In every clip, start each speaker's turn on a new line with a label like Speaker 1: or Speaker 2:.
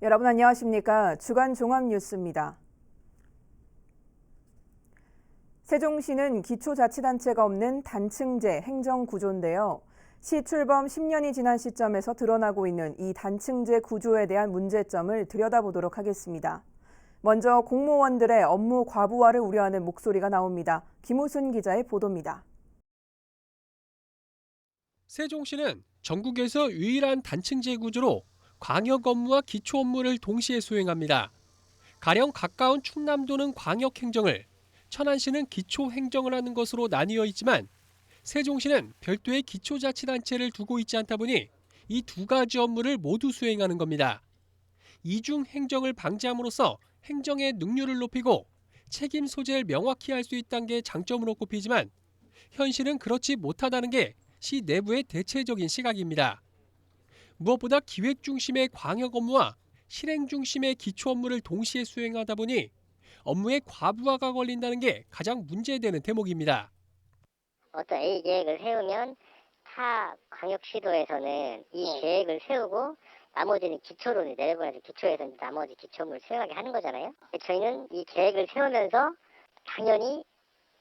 Speaker 1: 여러분 안녕하십니까? 주간 종합뉴스입니다. 세종시는 기초자치단체가 없는 단층제 행정구조인데요. 시 출범 10년이 지난 시점에서 드러나고 있는 이 단층제 구조에 대한 문제점을 들여다보도록 하겠습니다. 먼저 공무원들의 업무 과부하를 우려하는 목소리가 나옵니다. 김우순 기자의 보도입니다.
Speaker 2: 세종시는 전국에서 유일한 단층제 구조로 광역 업무와 기초 업무를 동시에 수행합니다. 가령 가까운 충남도는 광역 행정을, 천안시는 기초 행정을 하는 것으로 나뉘어 있지만 세종시는 별도의 기초자치단체를 두고 있지 않다 보니 이 두 가지 업무를 모두 수행하는 겁니다. 이중 행정을 방지함으로써 행정의 능률을 높이고 책임 소재를 명확히 할 수 있다는 게 장점으로 꼽히지만 현실은 그렇지 못하다는 게 시 내부의 대체적인 시각입니다. 무엇보다 기획 중심의 광역 업무와 실행 중심의 기초 업무를 동시에 수행하다 보니 업무의 과부하가 걸린다는 게 가장 문제되는 대목입니다.
Speaker 3: 어떤 A 계획을 세우면 타 광역시도에서는 이 계획을 세우고 나머지는 기초로 내려보내서 기초에서 나머지 기초업무를 수행하게 하는 거잖아요. 저희는 이 계획을 세우면서 당연히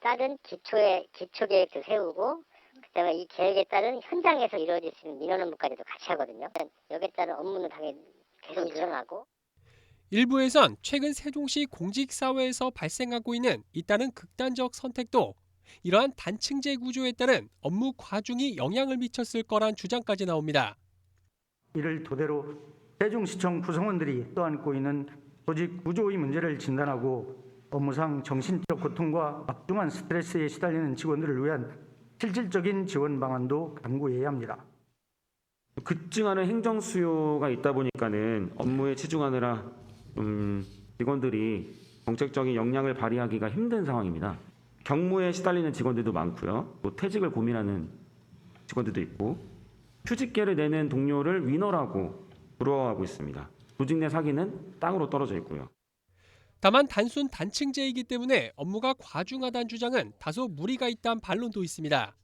Speaker 3: 다른 기초 계획도 세우고 그다음에 이 계획에 따른 현장에서 이루어질 수 있는 민원 업무까지도 같이 하거든요. 여기에 따른 업무는 당연히 계속 일어나고.
Speaker 2: 일부에선 최근 세종시 공직사회에서 발생하고 있는 잇따른 극단적 선택도 이러한 단층제 구조에 따른 업무 과중이 영향을 미쳤을 거란 주장까지 나옵니다.
Speaker 4: 이를 토대로 세종시청 구성원들이 떠안고 있는 조직 구조의 문제를 진단하고 업무상 정신적 고통과 막중한 스트레스에 시달리는 직원들을 위한 실질적인 지원 방안도 강구해야 합니다.
Speaker 5: 급증하는 행정 수요가 있다 보니까는 업무에 치중하느라 직원들이 정책적인 역량을 발휘하기가 힘든 상황입니다. 경무에 시달리는 직원들도 많고요. 또 퇴직을 고민하는 직원들도 있고 휴직계를 내는 동료를 위너라고 부러워하고 있습니다. 조직 내 사기는 땅으로 떨어져 있고요.
Speaker 2: 다만 단순 단층제이기 때문에 업무가 과중하다는 주장은 다소 무리가 있다는 반론도 있습니다.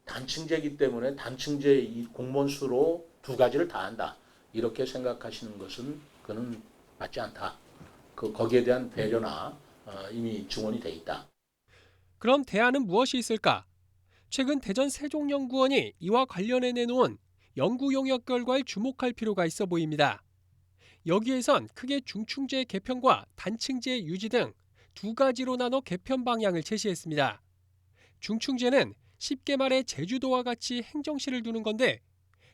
Speaker 6: 단층제이기 때문에 단층제 이 공무원 수로 두 가지를 다 한다. 이렇게 생각하시는 것은 그는 맞지 않다. 거기에 대한 배려나 이미 증언이 돼 있다.
Speaker 2: 그럼 대안은 무엇이 있을까? 최근 대전 세종연구원이 이와 관련해 내놓은 연구 용역 결과에 주목할 필요가 있어 보입니다. 여기에선 크게 중층제 개편과 단층제 유지 등 두 가지로 나눠 개편 방향을 제시했습니다. 중층제는 쉽게 말해 제주도와 같이 행정실을 두는 건데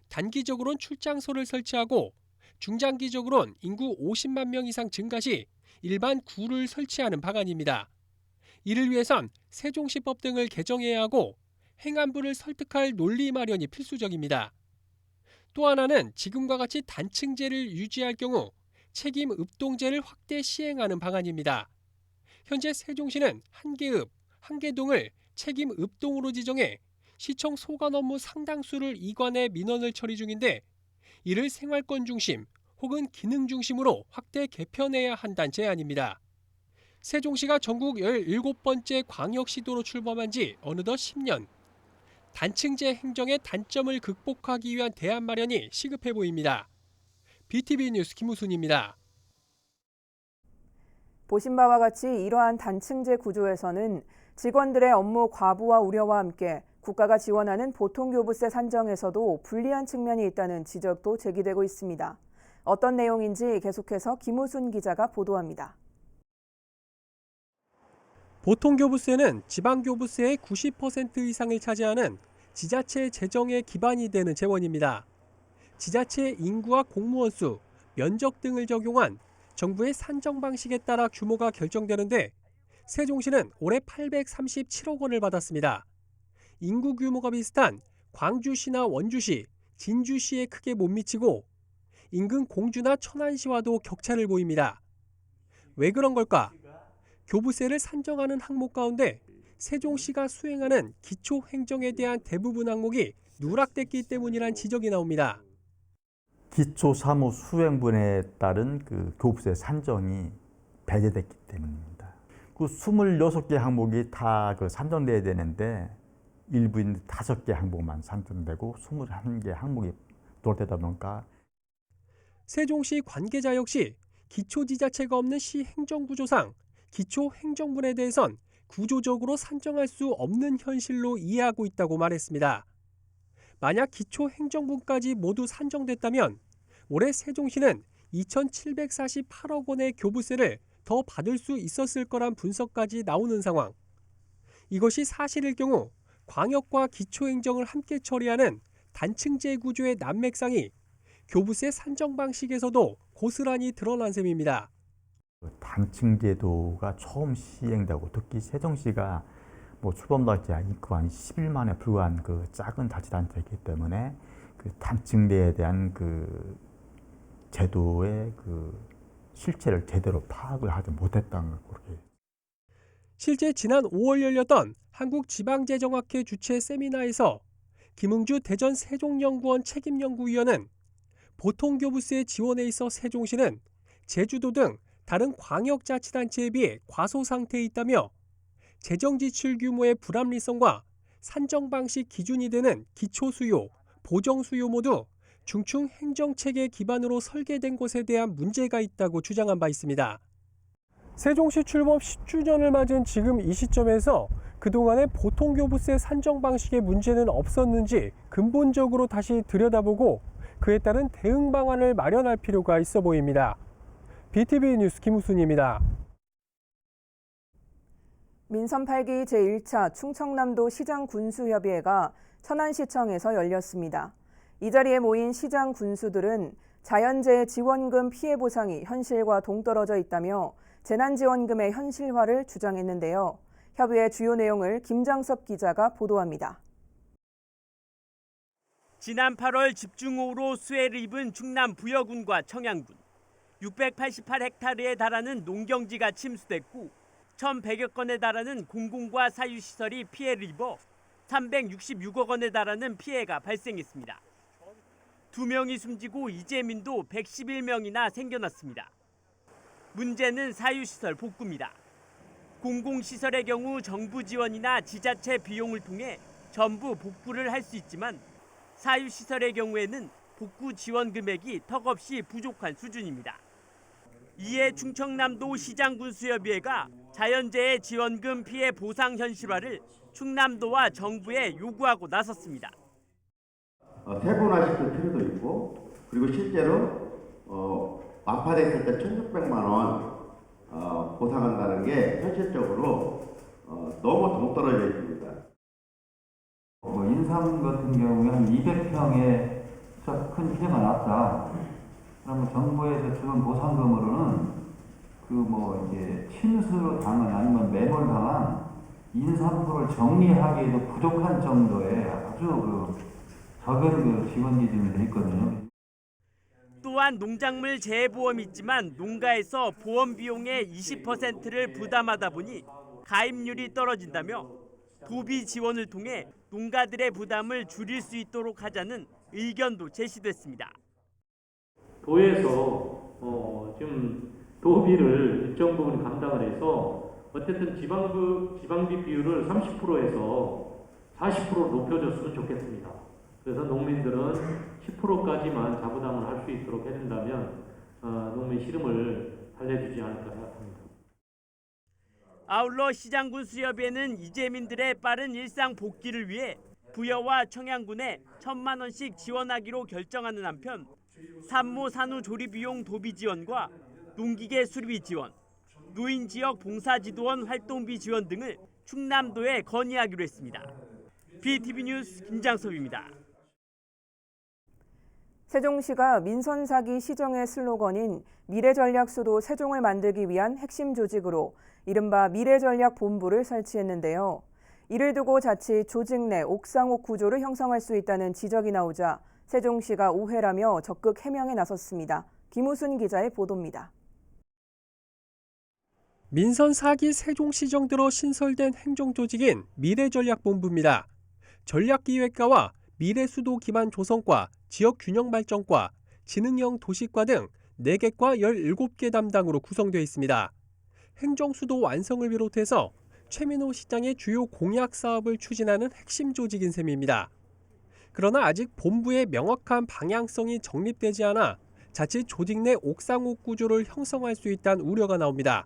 Speaker 2: 단기적으로는 출장소를 설치하고 중장기적으로는 인구 50만 명 이상 증가 시 일반 구를 설치하는 방안입니다. 이를 위해선 세종시법 등을 개정해야 하고 행안부를 설득할 논리 마련이 필수적입니다. 또 하나는 지금과 같이 단층제를 유지할 경우 책임 읍동제를 확대 시행하는 방안입니다. 현재 세종시는 한계읍, 한계동을 책임 읍동으로 지정해 시청 소관 업무 상당수를 이관해 민원을 처리 중인데 이를 생활권 중심 혹은 기능 중심으로 확대 개편해야 한다는 제안입니다. 세종시가 전국 17번째 광역시도로 출범한 지 어느덧 10년. 단층제 행정의 단점을 극복하기 위한 대안 마련이 시급해 보입니다. BTV 뉴스 김우순입니다.
Speaker 1: 보신 바와 같이 이러한 단층제 구조에서는 직원들의 업무 과부하 우려와 함께 국가가 지원하는 보통교부세 산정에서도 불리한 측면이 있다는 지적도 제기되고 있습니다. 어떤 내용인지 계속해서 김우순 기자가 보도합니다.
Speaker 2: 보통교부세는 지방교부세의 90% 이상을 차지하는 지자체 재정의 기반이 되는 재원입니다. 지자체의 인구와 공무원 수, 면적 등을 적용한 정부의 산정 방식에 따라 규모가 결정되는데 세종시는 올해 837억 원을 받았습니다. 인구 규모가 비슷한 광주시나 원주시, 진주시에 크게 못 미치고 인근 공주나 천안시와도 격차를 보입니다. 왜 그런 걸까? 교부세를 산정하는 항목 가운데 세종시가 수행하는 기초행정에 대한 대부분 항목이 누락됐기 때문이란 지적이 나옵니다.
Speaker 7: 기초사무 수행분에 따른 교부세 산정이 배제됐기 때문입니다. 그 26개 항목이 다 산정돼야 되는데 일부인 5개 항목만 산정되고 21개 항목이 도달되다 보니까
Speaker 2: 세종시 관계자 역시 기초지자체가 없는 시 행정구조상 기초행정분에 대해선 구조적으로 산정할 수 없는 현실로 이해하고 있다고 말했습니다. 만약 기초행정분까지 모두 산정됐다면 올해 세종시는 2,748억 원의 교부세를 더 받을 수 있었을 거란 분석까지 나오는 상황. 이것이 사실일 경우 광역과 기초행정을 함께 처리하는 단층제 구조의 난맥상이 교부세 산정 방식에서도 고스란히 드러난 셈입니다.
Speaker 7: 단층제도가 처음 시행되고 특히 세종시가 출범단지가 인구가 한 10일만에 불과한 그 작은 자치단체이기 때문에 그 단층제에 대한 그 제도의 그 실체를 제대로 파악을 하지 못했다는 걸 그렇게.
Speaker 2: 실제 지난 5월 열렸던 한국지방재정학회 주최 세미나에서 김흥주 대전 세종연구원 책임연구위원은 보통교부세 지원에 있어 세종시는 제주도 등 다른 광역자치단체에 비해 과소 상태에 있다며 재정지출 규모의 불합리성과 산정 방식 기준이 되는 기초수요, 보정수요 모두 중충 행정체계 기반으로 설계된 것에 대한 문제가 있다고 주장한 바 있습니다. 세종시 출범 10주년을 맞은 지금 이 시점에서 그동안의 보통교부세 산정 방식의 문제는 없었는지 근본적으로 다시 들여다보고 그에 따른 대응 방안을 마련할 필요가 있어 보입니다. BTV 뉴스 김우순입니다.
Speaker 1: 민선 8기 제1차 충청남도 시장군수협의회가 천안시청에서 열렸습니다. 이 자리에 모인 시장 군수들은 자연재해 지원금 피해 보상이 현실과 동떨어져 있다며 재난지원금의 현실화를 주장했는데요. 협의회 주요 내용을 김장섭 기자가 보도합니다.
Speaker 8: 지난 8월 집중호우로 수해를 입은 충남 부여군과 청양군. 688헥타르에 달하는 농경지가 침수됐고 1,100여 건에 달하는 공공과 사유시설이 피해를 입어 366억 원에 달하는 피해가 발생했습니다. 2명이 숨지고 이재민도 111명이나 생겨났습니다. 문제는 사유시설 복구입니다. 공공시설의 경우 정부 지원이나 지자체 비용을 통해 전부 복구를 할 수 있지만 사유시설의 경우에는 복구 지원 금액이 턱없이 부족한 수준입니다. 이에 충청남도 시장군수협의회가 자연재해 지원금 피해 보상 현실화를 충남도와 정부에 요구하고 나섰습니다.
Speaker 9: 세분화시킬 필요도 있고 그리고 실제로 완파됐을 때 1,600만 원 보상한다는 게 현실적으로 너무 동떨어져 있습니다.
Speaker 10: 인삼 같은 경우에 한 200평에 큰 피해가 났다. 그러면 정부에서 주는 보상금으로는 이제 침수로 당한 아니면 매몰 당한 인삼포를 정리하기에도 부족한 정도의 아주 적은 지원 기준이 돼 있거든요.
Speaker 8: 또한 농작물 재해보험이 있지만 농가에서 보험 비용의 20%를 부담하다 보니 가입률이 떨어진다며 도비 지원을 통해 농가들의 부담을 줄일 수 있도록 하자는 의견도 제시됐습니다.
Speaker 11: 도에서 지금 도비를 일정 부분 감당을 해서 어쨌든 지방비 비율을 30%에서 40%로 높여줬으면 좋겠습니다. 그래서 농민들은 10%까지만 자부담을 할 수 있도록 해준다면 농민 시름을 달래주지 않을까 생각합니다.
Speaker 8: 아울러 시장군수협의회는 이재민들의 빠른 일상 복귀를 위해 부여와 청양군에 1,000만 원씩 지원하기로 결정하는 한편 산모 산후 조리비용 도비 지원과 농기계 수리비 지원, 노인지역 봉사지도원 활동비 지원 등을 충남도에 건의하기로 했습니다. BTV 뉴스 김장섭입니다.
Speaker 1: 세종시가 민선 4기 시정의 슬로건인 미래전략수도 세종을 만들기 위한 핵심 조직으로 이른바 미래전략본부를 설치했는데요. 이를 두고 자칫 조직 내 옥상옥 구조를 형성할 수 있다는 지적이 나오자 세종시가 오해라며 적극 해명에 나섰습니다. 김우순 기자의 보도입니다.
Speaker 2: 민선 4기 세종시정 들어 신설된 행정조직인 미래전략본부입니다. 전략기획과와 미래수도 기반 조성과 지역균형발전과 지능형 도시과 등 4개과 17개 담당으로 구성되어 있습니다. 행정수도 완성을 비롯해서 최민호 시장의 주요 공약 사업을 추진하는 핵심 조직인 셈입니다. 그러나 아직 본부의 명확한 방향성이 정립되지 않아 자칫 조직 내 옥상옥 구조를 형성할 수 있다는 우려가 나옵니다.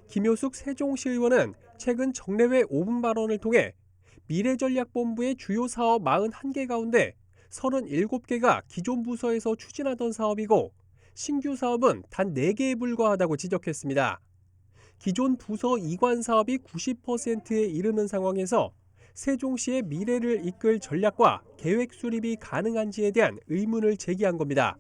Speaker 2: 김효숙 세종시 의원은 최근 정례회 5분 발언을 통해 미래전략본부의 주요 사업 41개 가운데 37개가 기존 부서에서 추진하던 사업이고 신규 사업은 단 4개에 불과하다고 지적했습니다. 기존 부서 이관 사업이 90%에 이르는 상황에서 세종시의 미래를 이끌 전략과 계획 수립이 가능한지에 대한 의문을 제기한 겁니다.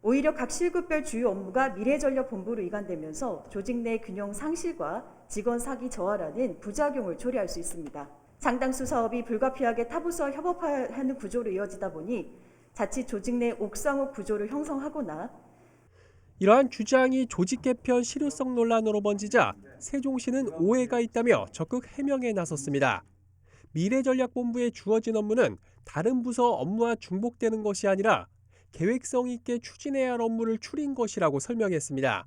Speaker 12: 오히려 각 실급별 주요 업무가 미래전략본부로 이관되면서 조직 내 균형 상실과 직원 사기 저하라는 부작용을 초래할 수 있습니다. 상당수 사업이 불가피하게 타부서와 협업하는 구조로 이어지다 보니 자칫 조직 내 옥상옥 구조를 형성하거나
Speaker 2: 이러한 주장이 조직 개편 실효성 논란으로 번지자 세종시는 오해가 있다며 적극 해명에 나섰습니다. 미래전략본부에 주어진 업무는 다른 부서 업무와 중복되는 것이 아니라 계획성 있게 추진해야 할 업무를 추린 것이라고 설명했습니다.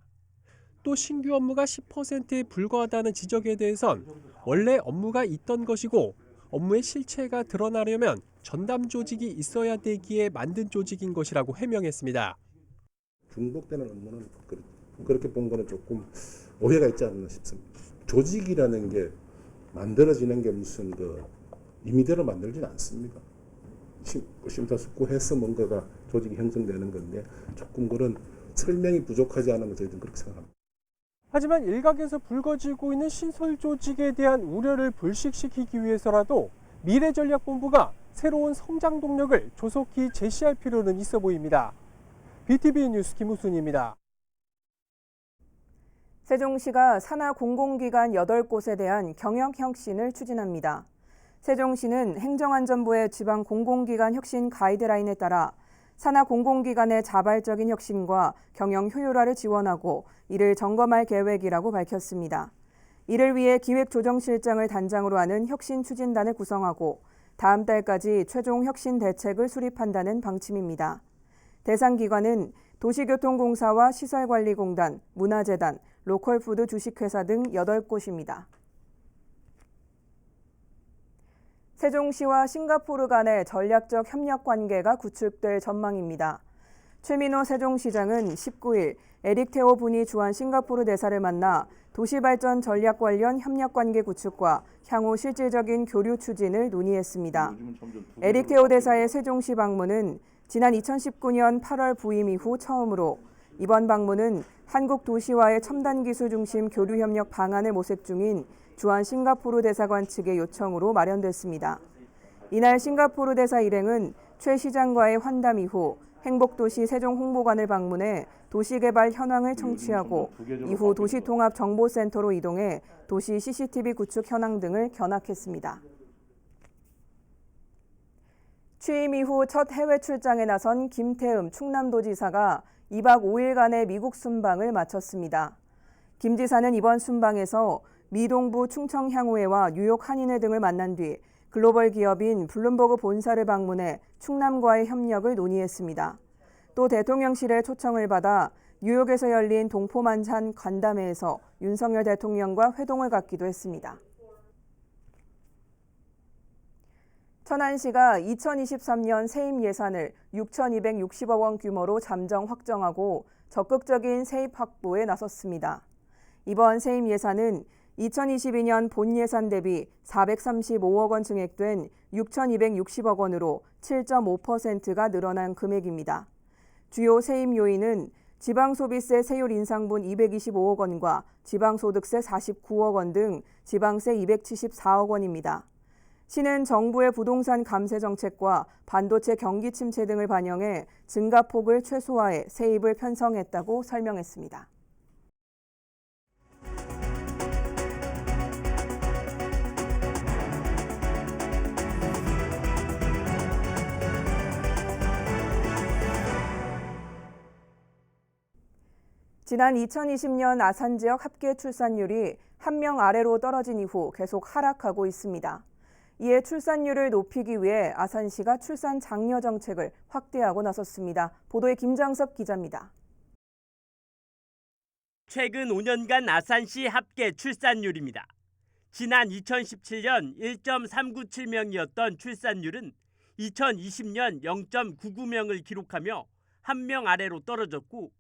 Speaker 2: 또 신규 업무가 10%에 불과하다는 지적에 대해선 원래 업무가 있던 것이고 업무의 실체가 드러나려면 전담 조직이 있어야 되기에 만든 조직인 것이라고 해명했습니다.
Speaker 13: 중복되는 업무는 그렇게 본 거는 조금 오해가 있지 않나 싶습니다. 조직이라는 게 만들어지는 게 무슨 임의대로 만들지는 않습니다. 심사숙고해서 뭔가가 조직이 형성되는 건데 조금 그런 설명이 부족하지 않은 건 저희들은 그렇게 생각합니다.
Speaker 2: 하지만 일각에서 불거지고 있는 신설 조직에 대한 우려를 불식시키기 위해서라도 미래전략본부가 새로운 성장 동력을 조속히 제시할 필요는 있어 보입니다. BTV 뉴스 김우순입니다.
Speaker 1: 세종시가 산하 공공기관 8곳에 대한 경영 혁신을 추진합니다. 세종시는 행정안전부의 지방 공공기관 혁신 가이드라인에 따라 산하 공공기관의 자발적인 혁신과 경영 효율화를 지원하고 이를 점검할 계획이라고 밝혔습니다. 이를 위해 기획조정실장을 단장으로 하는 혁신 추진단을 구성하고 다음 달까지 최종 혁신 대책을 수립한다는 방침입니다. 대상 기관은 도시교통공사와 시설관리공단, 문화재단, 로컬푸드 주식회사 등 8곳입니다. 세종시와 싱가포르 간의 전략적 협력 관계가 구축될 전망입니다. 최민호 세종시장은 19일 에릭 테오 분이 주한 싱가포르 대사를 만나 도시발전 전략 관련 협력 관계 구축과 향후 실질적인 교류 추진을 논의했습니다. 에릭 테오 대사의 세종시 방문은 지난 2019년 8월 부임 이후 처음으로 이번 방문은 한국 도시와의 첨단 기술 중심 교류 협력 방안을 모색 중인 주한 싱가포르 대사관 측의 요청으로 마련됐습니다. 이날 싱가포르 대사 일행은 최 시장과의 환담 이후 행복도시 세종 홍보관을 방문해 도시개발 현황을 청취하고 이후 도시통합정보센터로 이동해 도시 CCTV 구축 현황 등을 견학했습니다. 취임 이후 첫 해외 출장에 나선 김태흠 충남도지사가 2박 5일간의 미국 순방을 마쳤습니다. 김 지사는 이번 순방에서 미 동부 충청향후회와 뉴욕 한인회 등을 만난 뒤 글로벌 기업인 블룸버그 본사를 방문해 충남과의 협력을 논의했습니다. 또 대통령실의 초청을 받아 뉴욕에서 열린 동포만찬 간담회에서 윤석열 대통령과 회동을 갖기도 했습니다. 천안시가 2023년 세입 예산을 6,260억 원 규모로 잠정 확정하고 적극적인 세입 확보에 나섰습니다. 이번 세입 예산은 2022년 본 예산 대비 435억 원 증액된 6,260억 원으로 7.5%가 늘어난 금액입니다. 주요 세입 요인은 지방소비세 세율 인상분 225억 원과 지방소득세 49억 원 등 지방세 274억 원입니다. 시는 정부의 부동산 감세 정책과 반도체 경기 침체 등을 반영해 증가폭을 최소화해 세입을 편성했다고 설명했습니다. 지난 2020년 아산 지역 합계 출산율이 1명 아래로 떨어진 이후 계속 하락하고 있습니다. 이에 출산율을 높이기 위해 아산시가 출산 장려 정책을 확대하고 나섰습니다. 보도에 김장섭 기자입니다.
Speaker 8: 최근 5년간 아산시 합계 출산율입니다. 지난 2017년 1.397명이었던 출산율은 2020년 0.99명을 기록하며 1명 아래로 떨어졌고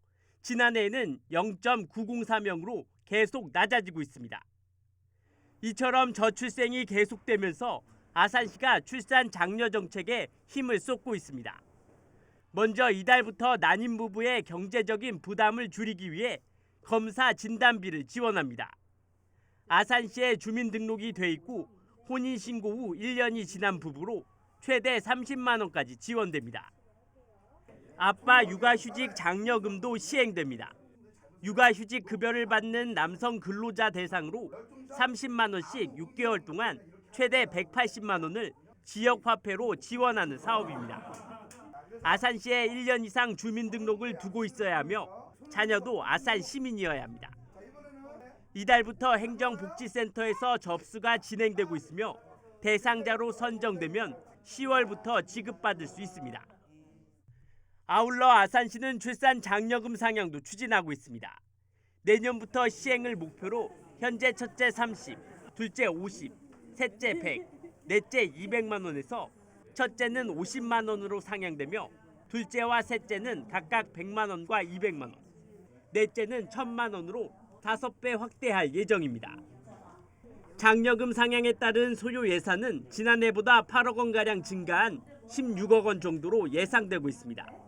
Speaker 8: 지난해에는 0.904명으로 계속 낮아지고 있습니다. 이처럼 저출생이 계속되면서 아산시가 출산 장려 정책에 힘을 쏟고 있습니다. 먼저 이달부터 난임 부부의 경제적인 부담을 줄이기 위해 검사 진단비를 지원합니다. 아산시에 주민등록이 돼 있고 혼인신고 후 1년이 지난 부부로 최대 30만 원까지 지원됩니다. 아빠 육아휴직 장려금도 시행됩니다. 육아휴직 급여를 받는 남성 근로자 대상으로 30만 원씩 6개월 동안 최대 180만 원을 지역화폐로 지원하는 사업입니다. 아산시에 1년 이상 주민등록을 두고 있어야 하며 자녀도 아산 시민이어야 합니다. 이달부터 행정복지센터에서 접수가 진행되고 있으며 대상자로 선정되면 10월부터 지급받을 수 있습니다. 아울러 아산시는 출산 장려금 상향도 추진하고 있습니다. 내년부터 시행을 목표로 현재 첫째 30, 둘째 50, 셋째 100, 넷째 200만 원에서 첫째는 50만 원으로 상향되며 둘째와 셋째는 각각 100만 원과 200만 원, 넷째는 1000만 원으로 5배 확대할 예정입니다. 장려금 상향에 따른 소요 예산은 지난해보다 8억 원가량 증가한 16억 원 정도로 예상되고 있습니다.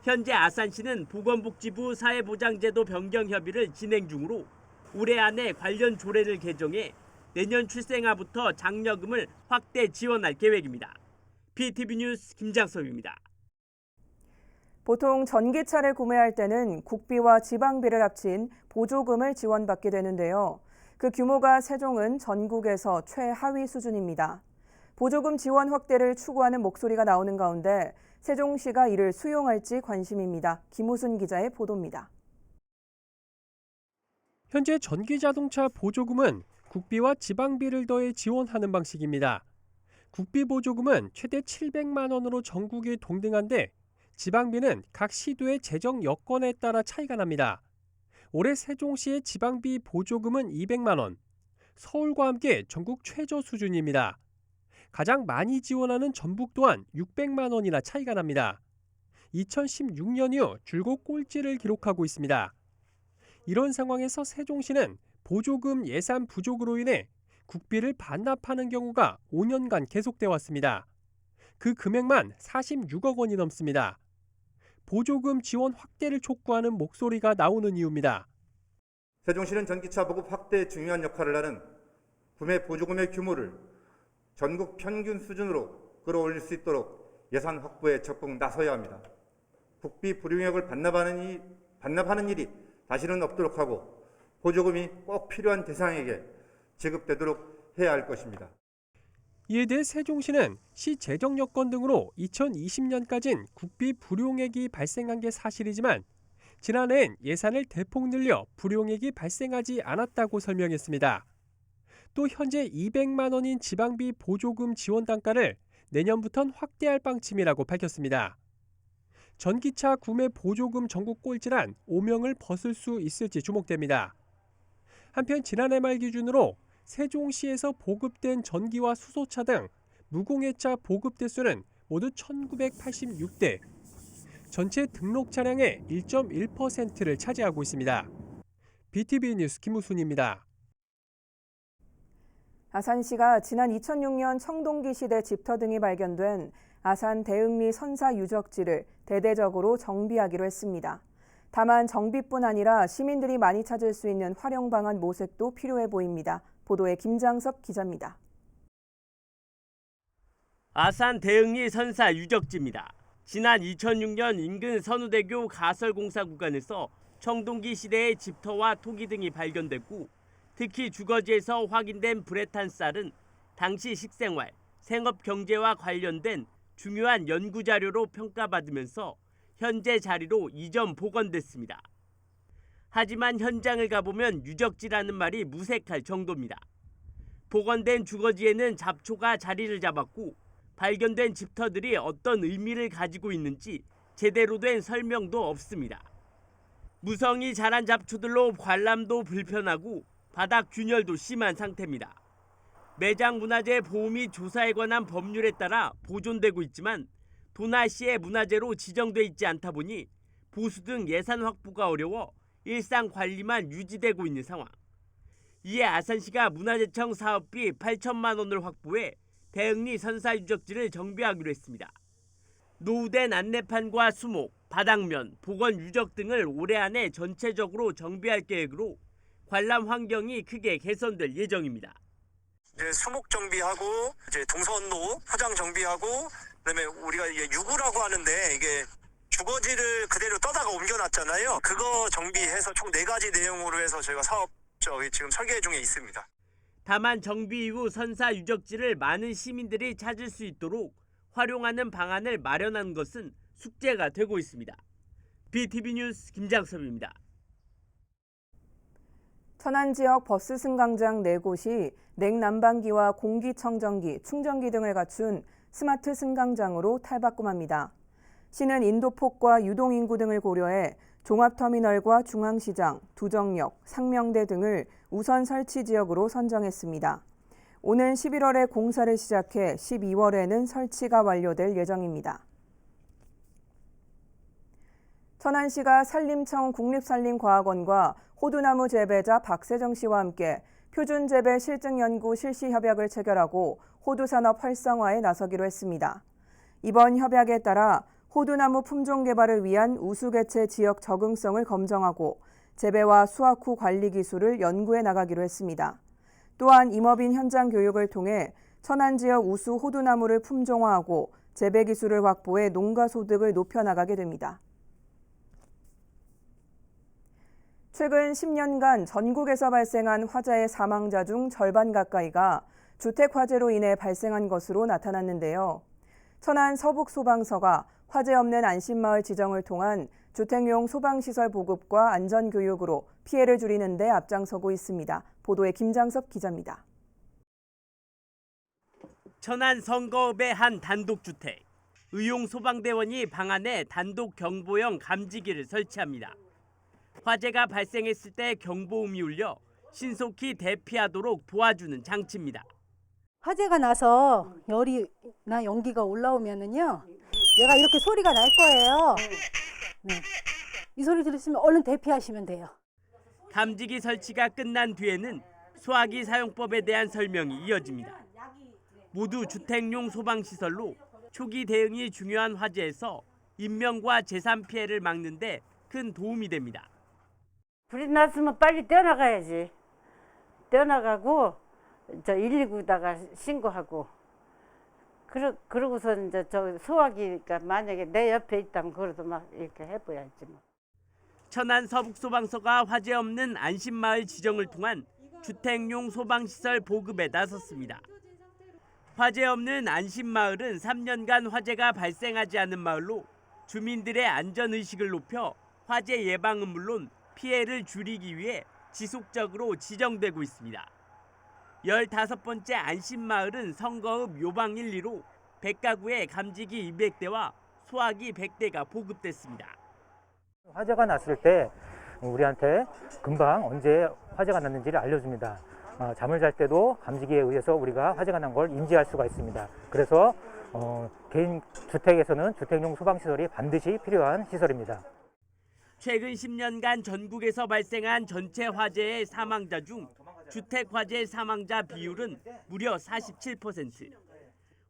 Speaker 8: 현재 아산시는 보건복지부 사회보장제도 변경 협의를 진행 중으로 올해 안에 관련 조례를 개정해 내년 출생아부터 장려금을 확대 지원할 계획입니다. BTV 뉴스 김장섭입니다.
Speaker 1: 보통 전기차를 구매할 때는 국비와 지방비를 합친 보조금을 지원받게 되는데요. 그 규모가 세종은 전국에서 최하위 수준입니다. 보조금 지원 확대를 추구하는 목소리가 나오는 가운데 세종시가 이를 수용할지 관심입니다. 김우순 기자의 보도입니다.
Speaker 2: 현재 전기자동차 보조금은 국비와 지방비를 더해 지원하는 방식입니다. 국비 보조금은 최대 700만 원으로 전국이 동등한데 지방비는 각 시도의 재정 여건에 따라 차이가 납니다. 올해 세종시의 지방비 보조금은 200만 원, 서울과 함께 전국 최저 수준입니다. 가장 많이 지원하는 전북 또한 600만 원이나 차이가 납니다. 2016년 이후 줄곧 꼴찌를 기록하고 있습니다. 이런 상황에서 세종시는 보조금 예산 부족으로 인해 국비를 반납하는 경우가 5년간 계속돼 왔습니다. 그 금액만 46억 원이 넘습니다. 보조금 지원 확대를 촉구하는 목소리가 나오는 이유입니다.
Speaker 14: 세종시는 전기차 보급 확대에 중요한 역할을 하는 구매 보조금의 규모를 전국 평균 수준으로 끌어올릴 수 있도록 예산 확보에 적극 나서야 합니다. 국비 불용액을 반납하는 일이 다시는 없도록 하고 보조금이 꼭 필요한 대상에게 지급되도록 해야 할 것입니다.
Speaker 2: 이에 대해 세종시는 시 재정 여건 등으로 2020년까지는 국비 불용액이 발생한 게 사실이지만 지난해엔 예산을 대폭 늘려 불용액이 발생하지 않았다고 설명했습니다. 또 현재 200만 원인 지방비 보조금 지원 단가를 내년부터는 확대할 방침이라고 밝혔습니다. 전기차 구매 보조금 전국 꼴찌란 오명을 벗을 수 있을지 주목됩니다. 한편 지난해 말 기준으로 세종시에서 보급된 전기와 수소차 등 무공해차 보급 대수는 모두 1986대, 전체 등록 차량의 1.1%를 차지하고 있습니다. BTV 뉴스 김우순입니다.
Speaker 1: 아산시가 지난 2006년 청동기 시대 집터 등이 발견된 아산 대흥리 선사 유적지를 대대적으로 정비하기로 했습니다. 다만 정비뿐 아니라 시민들이 많이 찾을 수 있는 활용 방안 모색도 필요해 보입니다. 보도에 김장섭 기자입니다.
Speaker 8: 아산 대흥리 선사 유적지입니다. 지난 2006년 인근 선우대교 가설공사 구간에서 청동기 시대의 집터와 토기 등이 발견됐고 특히 주거지에서 확인된 불에탄 쌀은 당시 식생활, 생업 경제와 관련된 중요한 연구 자료로 평가받으면서 현재 자리로 이전 복원됐습니다. 하지만 현장을 가보면 유적지라는 말이 무색할 정도입니다. 복원된 주거지에는 잡초가 자리를 잡았고 발견된 집터들이 어떤 의미를 가지고 있는지 제대로 된 설명도 없습니다. 무성이 자란 잡초들로 관람도 불편하고 바닥 균열도 심한 상태입니다. 매장 문화재 보호 및 조사에 관한 법률에 따라 보존되고 있지만 도나시의 문화재로 지정돼 있지 않다 보니 보수 등 예산 확보가 어려워 일상 관리만 유지되고 있는 상황. 이에 아산시가 문화재청 사업비 8천만 원을 확보해 대흥리 선사유적지를 정비하기로 했습니다. 노후된 안내판과 수목, 바닥면, 복원 유적 등을 올해 안에 전체적으로 정비할 계획으로 관람 환경이 크게 개선될 예정입니다.
Speaker 15: 이제 수목 정비하고 이제 동선로 포장 정비하고 그다음에 우리가 이게 유구라고 하는데 이게 주거지를 그대로 떠다가 옮겨놨잖아요. 그거 정비해서 총 4가지 내용으로 해서 저희가 사업 지금 설계 중에 있습니다.
Speaker 8: 다만 정비 이후 선사 유적지를 많은 시민들이 찾을 수 있도록 활용하는 방안을 마련한 것은 숙제가 되고 있습니다. BTV 뉴스 김장섭입니다.
Speaker 1: 천안 지역 버스 승강장 4곳이 냉난방기와 공기청정기, 충전기 등을 갖춘 스마트 승강장으로 탈바꿈합니다. 시는 인도폭과 유동인구 등을 고려해 종합터미널과 중앙시장, 두정역, 상명대 등을 우선 설치 지역으로 선정했습니다. 오는 11월에 공사를 시작해 12월에는 설치가 완료될 예정입니다. 천안시가 산림청 국립산림과학원과 호두나무 재배자 박세정 씨와 함께 표준재배 실증연구 실시 협약을 체결하고 호두산업 활성화에 나서기로 했습니다. 이번 협약에 따라 호두나무 품종 개발을 위한 우수개체 지역 적응성을 검정하고 재배와 수확 후 관리 기술을 연구해 나가기로 했습니다. 또한 임업인 현장 교육을 통해 천안 지역 우수 호두나무를 품종화하고 재배 기술을 확보해 농가 소득을 높여 나가게 됩니다. 최근 10년간 전국에서 발생한 화재의 사망자 중 절반 가까이가 주택 화재로 인해 발생한 것으로 나타났는데요. 천안 서북소방서가 화재 없는 안심마을 지정을 통한 주택용 소방시설 보급과 안전교육으로 피해를 줄이는 데 앞장서고 있습니다. 보도에 김장섭 기자입니다.
Speaker 8: 천안 성거읍의 한 단독주택. 의용소방대원이 방 안에 단독 경보형 감지기를 설치합니다. 화재가 발생했을 때 경보음이 울려 신속히 대피하도록 도와주는 장치입니다.
Speaker 16: 화재가 나서 열이나 연기가 올라오면은요, 얘가 이렇게 소리가 날 거예요. 네. 이 소리 들으시면 얼른 대피하시면 돼요.
Speaker 8: 감지기 설치가 끝난 뒤에는 소화기 사용법에 대한 설명이 이어집니다. 모두 주택용 소방시설로 초기 대응이 중요한 화재에서 인명과 재산 피해를 막는 데 큰 도움이 됩니다.
Speaker 17: 불이 났으면 빨리 뛰어나가야지. 뛰어나가고 119다가 신고하고 그러고서 이제 저 소화기가 만약에 내 옆에 있다면 그래도 막 이렇게 해봐야지 뭐.
Speaker 8: 천안 서북소방서가 화재 없는 안심마을 지정을 통한 주택용 소방시설 보급에 나섰습니다. 화재 없는 안심마을은 3년간 화재가 발생하지 않은 마을로 주민들의 안전의식을 높여 화재 예방은 물론 피해를 줄이기 위해 지속적으로 지정되고 있습니다. 15번째 안심마을은 성거읍 요방 1, 2로 100가구에 감지기 200대와 소화기 100대가 보급됐습니다.
Speaker 18: 화재가 났을 때 우리한테 금방 언제 화재가 났는지를 알려줍니다. 잠을 잘 때도 감지기에 의해서 우리가 화재가 난 걸 인지할 수가 있습니다. 그래서 개인 주택에서는 주택용 소방시설이 반드시 필요한 시설입니다.
Speaker 8: 최근 10년간 전국에서 발생한 전체 화재의 사망자 중 주택 화재 사망자 비율은 무려 47%.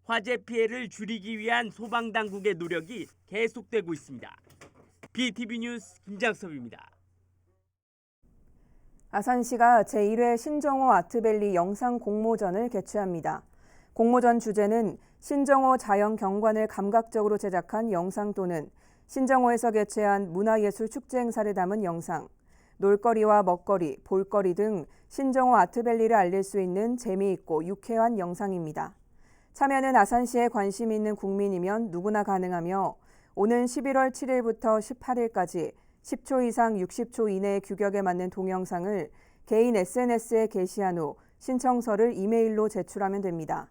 Speaker 8: 화재 피해를 줄이기 위한 소방당국의 노력이 계속되고 있습니다. BTV 뉴스 김장섭입니다.
Speaker 1: 아산시가 제1회 신정호 아트밸리 영상 공모전을 개최합니다. 공모전 주제는 신정호 자연 경관을 감각적으로 제작한 영상 또는 신정호에서 개최한 문화예술 축제 행사를 담은 영상, 놀거리와 먹거리, 볼거리 등 신정호 아트밸리를 알릴 수 있는 재미있고 유쾌한 영상입니다. 참여는 아산시에 관심 있는 국민이면 누구나 가능하며 오는 11월 7일부터 18일까지 10초 이상 60초 이내의 규격에 맞는 동영상을 개인 SNS에 게시한 후 신청서를 이메일로 제출하면 됩니다.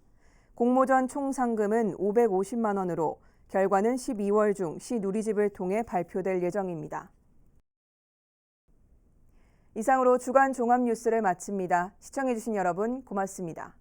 Speaker 1: 공모전 총 상금은 550만 원으로 결과는 12월 중 시 누리집을 통해 발표될 예정입니다. 이상으로 주간 종합 뉴스를 마칩니다. 시청해주신 여러분 고맙습니다.